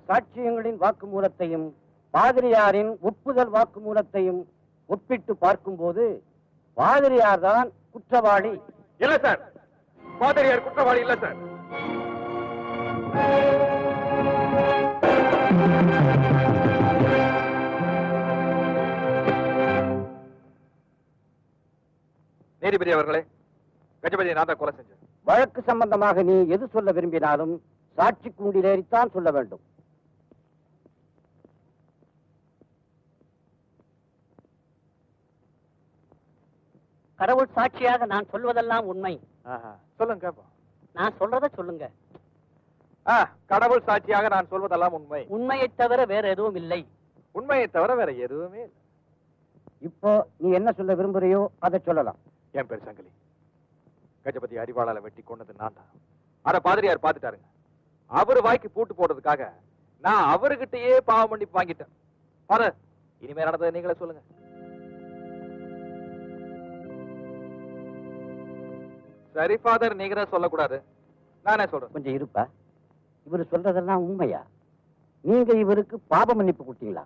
சாட்சியங்களின் வாக்குமூலத்தையும் பாதிரியாரின் ஒப்புதல் வாக்குமூலத்தையும் ஒப்பிட்டு பார்க்கும்போது பாதிரியார் தான் குற்றவாளி. இல்ல சார், பாதிரியார் குற்றவாளி இல்ல சார். நீதிபதி அவர்களே, கஜபதியை நான் தான் கொலை செஞ்சேன். வழக்கு சம்பந்தமாக நீ எது சொல்ல விரும்பினாலும் சாட்சி கூண்டிலேறித்தான் சொல்ல வேண்டும். கடவுள் சாட்சியாக நான் சொல்வதெல்லாம் உண்மை. சொல்லுங்க. நான் சொல்றத சொல்லுங்க. கடவுள் சாட்சியாக நான் சொல்வதெல்லாம் உண்மை. உண்மையை தவிர வேற எதுவும் இல்லை. உண்மையை தவிர வேற எதுவுமே இல்லை. இப்போ நீ என்ன சொல்ல விரும்புறியோ அதை சொல்லலாம். என் பேர் சங்கிலி. கஜபதி அரிவாளால வெட்டி கொண்டது நான் தான். அத பாதிரியார் பாத்துட்டாருங்க. அவரு வாய்க்கு பூட்டு போடுறதுக்காக நான் அவர்கிட்டயே பாவ மன்னிப்பு வாங்கிட்டேன். பாரு, இனிமே நடந்ததை நீங்களே சொல்லுங்க. சரி ஃபாதர், நீங்க தான் சொல்லக்கூடாது, நானே சொல்றேன். கொஞ்சம் இருப்பா. இவரு சொல்றதெல்லாம் உண்மையா? நீங்க இவருக்கு பாவ மன்னிப்பு கொடுத்தீங்களா?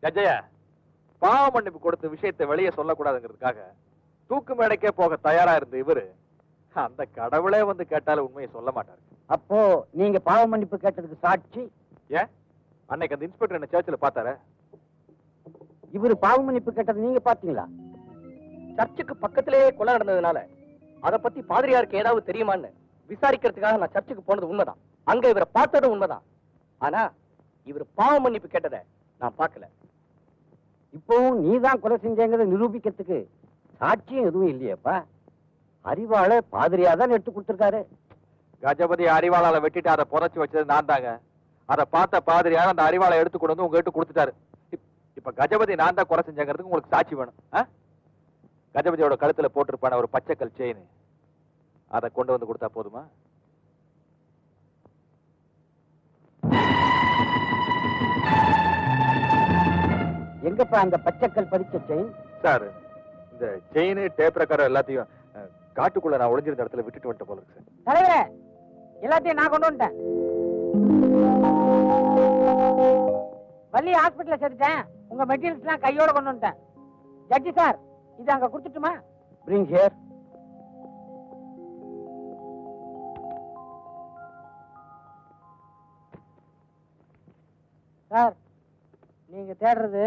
ஜட்ஜயா, பாவ மன்னிப்பு கொடுத்த விஷயத்தை வெளியே சொல்லக்கூடாதுங்கிறதுக்காக தூக்கு மேடைக்கே போக தயாரா இருந்த இவரு அந்த கடவுளே வந்து கேட்டாலும் உண்மையை சொல்ல மாட்டாரு. அப்போ நீங்க பாவ மன்னிப்பு கேட்டதுக்கு சாட்சி? ஏன், அன்னைக்கு அந்த இன்ஸ்பெக்டர் என்ன சர்ச்சில் பார்த்தாரு. இவரு பாவ மன்னிப்பு கேட்டது நீங்க பாத்தீங்களா? சர்ச்சுக்கு பக்கத்திலேயே கொலை நடந்ததுனால அத பத்தி பாதிரியாருக்கு ஏதாவது தெரியுமான்னு விசாரிக்கிறதுக்காக நான் சர்ச்சுக்கு போனது உண்மைதான். அங்க இவரை பார்த்ததும் உண்மைதான். ஆனா இவர் பாவ மன்னிப்பு கேட்டதை நான் பார்க்கல. இப்பவும் நீதான் கொலை செஞ்சேங்கிறத நிரூபிக்கிறதுக்கு சாட்சியம் எதுவும் இல்லையப்பா. அறிவாளை பாதிரியா தான் எடுத்து கொடுத்திருக்காரு. கஜபதி அறிவாளால வெட்டிட்டு அதை புதைச்சு வச்சது நான் தாங்க. அதை பார்த்த பாதிரியார் அந்த அறிவாளை எடுத்து கொண்டு வந்து உங்ககிட்ட கொடுத்துட்டாரு. இப்ப கஜபதி நான் தான் கொலை செஞ்சங்கிறதுக்கு உங்களுக்கு சாட்சி வேணும். கஜபதியோட கழுத்துல போட்டிருப்பான ஒரு பச்சைக்கல் செயின், அதை கொண்டு வந்து கொடுத்தா போதுமா? எங்கப்பா அந்த பச்சைக்கல் பதிச்ச செயின்? சார், இந்த செயின் டேப் ரெக்கார்டர் எல்லாத்தையும் காட்டுக்குள்ள நான் ஒளிஞ்சிருந்த இடத்துல விட்டுட்டு வந்துட்ட போல இருக்கு சார். தலைவரே, எல்லாத்தையும் நான் கொண்டு வந்துட்டேன். வள்ளி ஹாஸ்பிட்டல்ல சேர்த்துட்டேன். உங்க மெட்டீரியல்ஸ் எல்லாம் கையோட கொண்டு வந்துட்டேன். ஜட்ஜி சார், இது அங்க கொடுத்துட்டுமா? Bring here. சார், நீங்க தேடுறது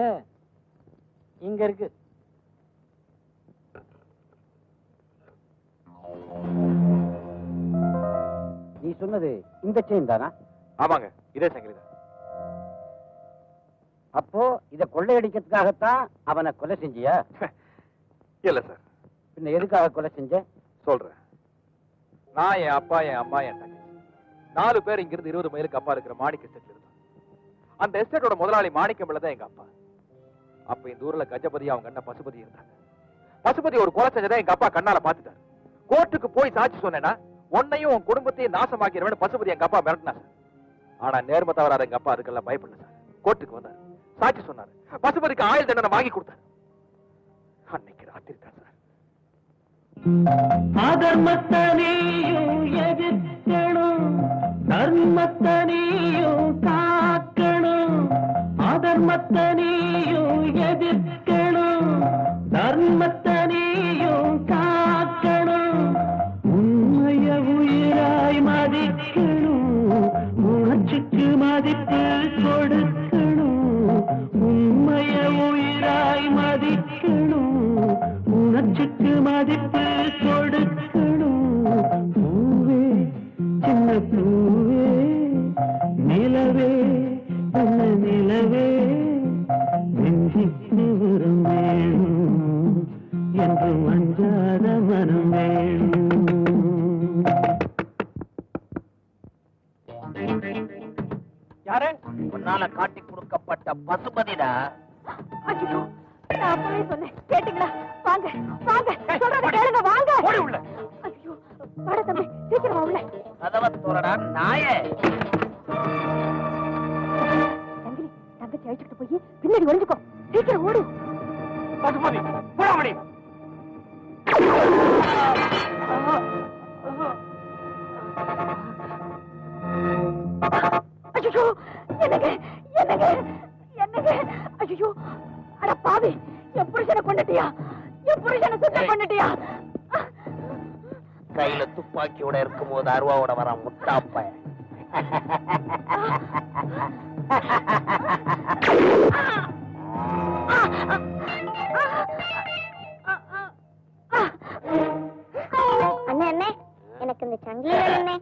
இங்க இருக்கு. நீ சொன்னது இந்த செயின் தானா? ஆமாங்க, இதே சங்கிலி தான். அப்போ இத கொள்ளையடிக்கிறதுக்காகத்தான் அவனை கொலை செஞ்சியா? இல்ல சார். பின்ன எதுக்காக கொலை செஞ்ச? சொல்றேன். நான், என் அப்பா, என் அம்மா, என் தங்கச்சி 4 பேர் இங்கிருந்து 20 மைலுக்கு அப்பா இருக்கிற மாணிக்க எஸ்டேட்ல இருந்தோம். அந்த எஸ்டேட்டோட முதலாளி மாணிக்கம் பிள்ளை தான் எங்க அப்பா. அப்ப இந்த ஊர்ல கஜபதி அவங்க அண்ணன் பசுபதி இருந்தாங்க. பசுபதி ஒரு கொலை செஞ்சதை எங்க அப்பா கண்ணால பாத்துட்டாரு. கோர்ட்டுக்கு போய் சாட்சி சொன்னேன்னா உன்னையும் உன் குடும்பத்தையும் நாசமாக்கிறவன் பசுபதி எங்க அப்பா மிரட்டினா சார். ஆனா நேர்மை தவறாத எங்க அப்பா அதுக்கெல்லாம் பயப்படல சார். கோர்ட்டுக்கு வந்தார், சாட்சி சொன்னாரு. பசுபதிக்கு ஆயுள் தண்டனை வாங்கி கொடுத்தாரு. அன்னைக்கு ராத்திரி தான் சார். அதர்மத்தனையும் எதிர்க்கணும், தர்மத்தனையும் காக்கணும். அதர்மத்தனையும் எதிர்க்கணும், தர்மத்தனையும் காக்கணும். உண்மைய உயிராய் மதிக்கணும், உணர்ச்சிக்கு மதிப்பு கொடுக்கணும். உண்மைய உயிராய் மதிக்கணும், உணர்ச்சிக்கு மதிப்பு கொடுக்கணும். பூவே, சின்ன பூவே, நிலவே, நல்ல நிலவே, நெஞ்சிக்கு வரும் வேணும் என்று மஞ்சாத மனம் வேணும். யாரு? உன்னால காட்டி கொடுக்கப்பட்ட பசுபதிடா. ஐயோ, நான் அப்பவே சொன்னேன், கேட்டீங்களா? வாங்க வாங்க, சொல்றத கேளுங்க, வாங்க. ஓடி உள்ள. ஐயோ, வாடா தம்பி, சீக்கிரம் வா உள்ள. கதவை தோறடா நாயே. தங்கி, தங்கச்சி அழைச்சிட்டு போய் பின்னாடி ஒளிஞ்சுக்கோ. சீக்கிரம் ஓடு. பசுபதி போடாமடி. ஐயோ, என்னங்க என்னங்க என்னங்க, ஐயோ, அட பாவி, என் புருஷனை கொண்டுட்டியா? என் புருஷனை சுத்தம் பண்ணிட்டியா? கையில துப்பாக்கியோட இருக்கும் போது அருவாவோட வர முட்டாப்ப. அண்ணே அண்ணே, எனக்கு இந்த சங்கிலி வேணும்ண்ணே.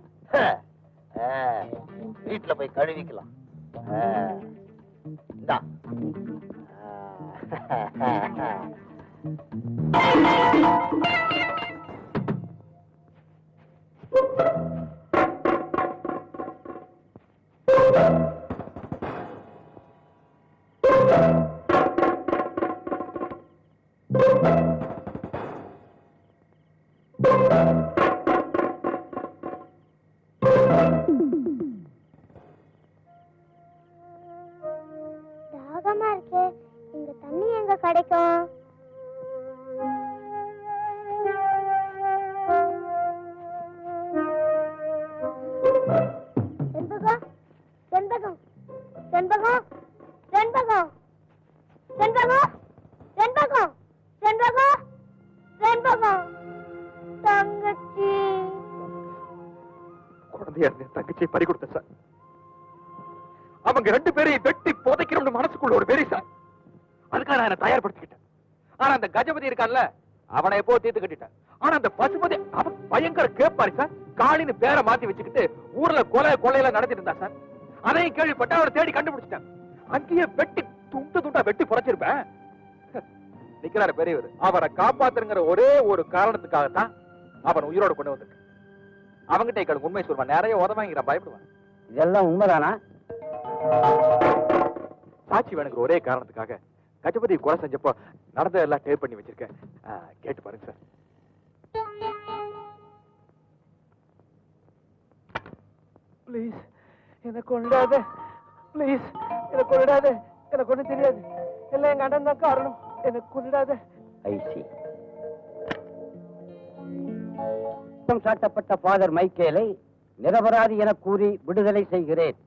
வீட்டுல போய் கழுவிக்கலாம். இந்தா. தாகமா இருக்கே, இந்த தண்ணி எங்க கிடைக்கும்? செண்பகம், செண்பகம், செண்பகம், செண்பகம், செண்பகம், செண்பகம், செண்பகம், செண்பகம், தங்கச்சி. குழந்தையா இருந்த தங்கச்சியை பறி கொடுத்த சார். அவங்க 2 பேரையும் வெட்டி புதைக்கணும்னு மனசுக்குள்ள ஒரு வெறி சார். அதுக்காக நான் என்ன தயார்படுத்திக்கிட்டேன். ஆனா அந்த கஜபதி இருக்கான்ல, அவனை எப்போ தீர்த்து கட்டிட்டேன். ஆனா அந்த பசுபதி அவன் பயங்கர கேப்பாரி சார். காளின்னு பேரை மாத்தி வச்சுக்கிட்டு ஊர்ல கொலையில நடத்திட்டு இருந்தா சார். அதையும் கேள்விப்பட்டு அவனை தேடி கண்டுபிடிச்சிட்டேன். அங்கேயே வெட்டி துண்டா வெட்டி புதைச்சிருப்பேன். நிக்கிறாரு பெரியவர். அவரை காப்பாத்துங்கிற ஒரே ஒரு காரணத்துக்காகத்தான் அவன் உயிரோட கொண்டு வந்திருக்கு. அவங்கிட்ட எங்களுக்கு உண்மை சொல்லுவான், நிறைய உதவாங்கிற பயப்படுவான். இதெல்லாம் உண்மைதானா? சாட்சி வேணுங்கிற ஒரே காரணத்துக்காக கஜபதி கொலை செஞ்சப்போ நடந்ததெல்லாம் டேப் பண்ணி வச்சிருக்கேன். கேட்டு பாருங்க சார். ப்ளீஸ் என்ன கொண்டாத, ப்ளீஸ் என்ன கொண்டாத, எனக்கு ஒண்ணு தெரியாது, எல்லாம் எங்க அண்ணன் தான் காரணம், எனக்கு கொண்டாத. குற்றம் சாட்டப்பட்ட ஃபாதர் மைக்கேலை நிரபராதி என கூறி விடுதலை செய்கிறேன்.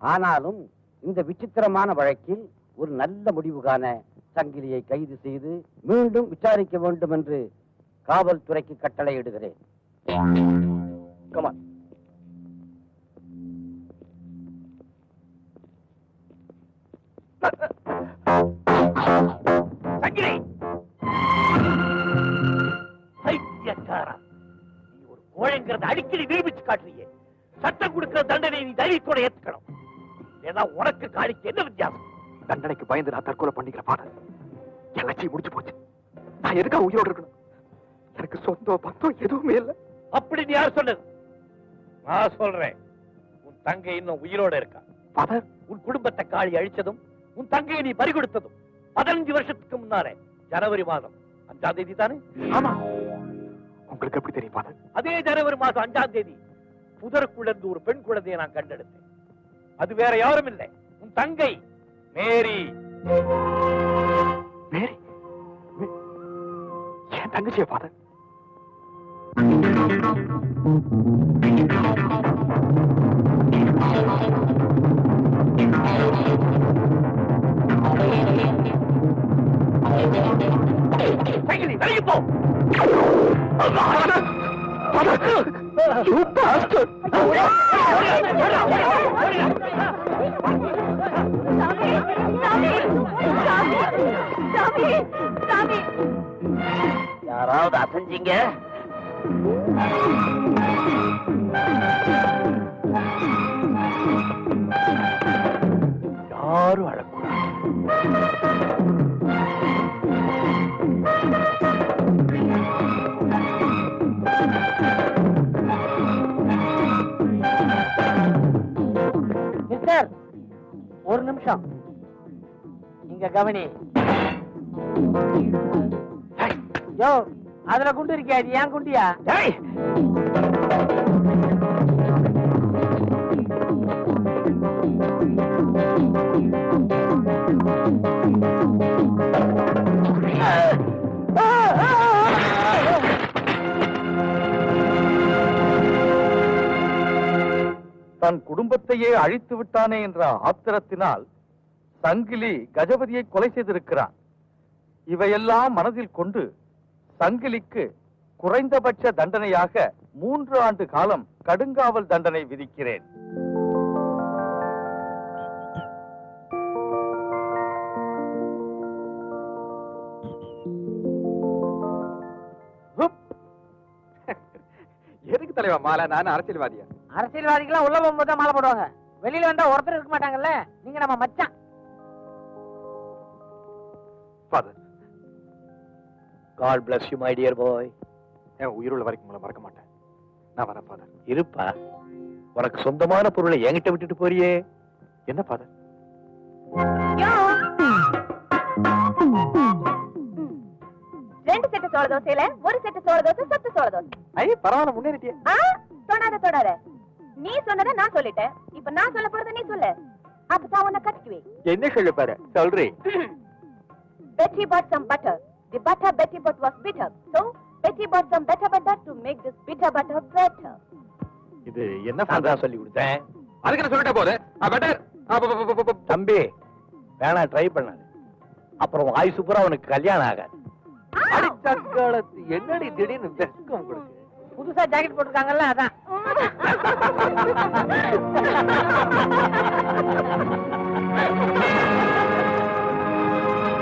ஆனாலும் இந்த விசித்திரமான வழக்கில் ஒரு நல்ல முடிவு காண சங்கிலியை கைது செய்து மீண்டும் விசாரிக்க வேண்டும் என்று காவல்துறைக்கு கட்டளையிடுகிறேன். கமான். சங்கிலி பைத்தியக்காரா, நீ ஒரு கோழைங்கிறத அடிக்கடி நிரூபிச்சு காட்டுறியே. சட்டம் கொடுக்கிற தண்டனை நீ தைரியத்தோட ஏத்துக்கணும். ஏதா உனக்கு காணிக்கு என்ன வித்தியாசம்? தண்டனைக்கு பயந்து நான் தற்கொலை பண்ணிக்கிற பாட என் லட்சியம் முடிச்சு போச்சு. நான் எதுக்கா உயிரோடு இருக்கணும்? எனக்கு சொந்த பந்தம் எதுவுமே இல்லை. அப்படி நீ யார் சொன்னது? நான் சொல்றேன், உன் தங்கை இன்னும் உயிரோட இருக்கா. ஃபாதர், உன் குடும்பத்தை காளி அழிச்சதும் உன் தங்கையை நீ பறிகொடுத்ததும் 15 வருஷத்துக்கு முன்னாலே ஜனவரி மாதம் 5ஆம் தேதி தானே? ஆமா. உங்களுக்கு எப்படி தெரியும் ஃபாதர்? அதே ஜனவரி மாதம் 5ஆம் தேதி புதருக்குள்ள இருந்து ஒரு பெண் குழந்தையை நான் கண்டெடுத்தேன். அது வேற யாரும் இல்லை, உன் தங்கை மேரி. மேரி? என் தங்கச்சியா ஃபாதர்? சங்கிலி வெளியே போ. யாராவது அசைஞ்சீங்க? யாரும் அழக்கூடாது. மிஸ்டர், ஒரு நிமிஷம் இங்க கவனி. யோ, அதுல குண்டு இருக்கியா? இது ஏன் குண்டியா? தன் குடும்பத்தையே அழித்து விட்டானே என்ற ஆத்திரத்தினால் சங்கிலி கஜபதியை கொலை செய்திருக்கிறான். இவையெல்லாம் மனதில் கொண்டு சங்கிலிக்கு குறைந்தபட்ச தண்டனையாக 3 ஆண்டு காலம் கடுங்காவல் தண்டனை விதிக்கிறேன். எதுக்கு தலைவா மாலை? நான் அரசியல்வாதியா? அரசியல்வாதிகளாம் உள்ள போகும்போது தான் மாலை போடுவாங்க. வெளியில வந்தா ஒருத்தர் இருக்க மாட்டாங்கல்ல. நீங்க நம்ம மச்சான். Father, God bless you, my dear boy. என் உயிருள்ள வரைக்கும் உங்களை மறக்க மாட்டேன். நான் வரேன் ஃபாதர். இருப்பா, உனக்கு சொந்தமான பொருளை என்கிட்ட விட்டுட்டு போறியே. என்ன ஃபாதர்? ரெண்டு செட்டு சோள தோசையில ஒரு செட்டு சோள தோசை, சத்து சோள தோசை. பரவாயில்ல, முன்னேறிட்டியே. தொடாத. நீ சொன்னதை நான் சொல்லிட்டேன். இப்ப நான் சொல்ல போறதை நீ சொல்லு. அப்பதான் உன்னை கட்டிக்குவேன். என்ன சொல்ல பாரு? சொல்றேன். Betty bought some butter. The butter Betty bought was bitter. So Betty bought some better butter to make this bitter butter better. இது என்ன நான் தான் சொல்லி கொடுத்தேன். அதுக்கு நான் சொல்லிட்ட போது பெட்டர். தம்பி, வேணா ட்ரை பண்ணாது. அப்புறம் ஆயுசு பூரா உனக்கு கல்யாணம் ஆகாது. அடிச்சக்காலத்து என்னடி திடீர்னு வெக்கம் உங்களுக்கு? புதுசா ஜாக்கெட் போட்டிருக்காங்கல்ல, அதான். Ah!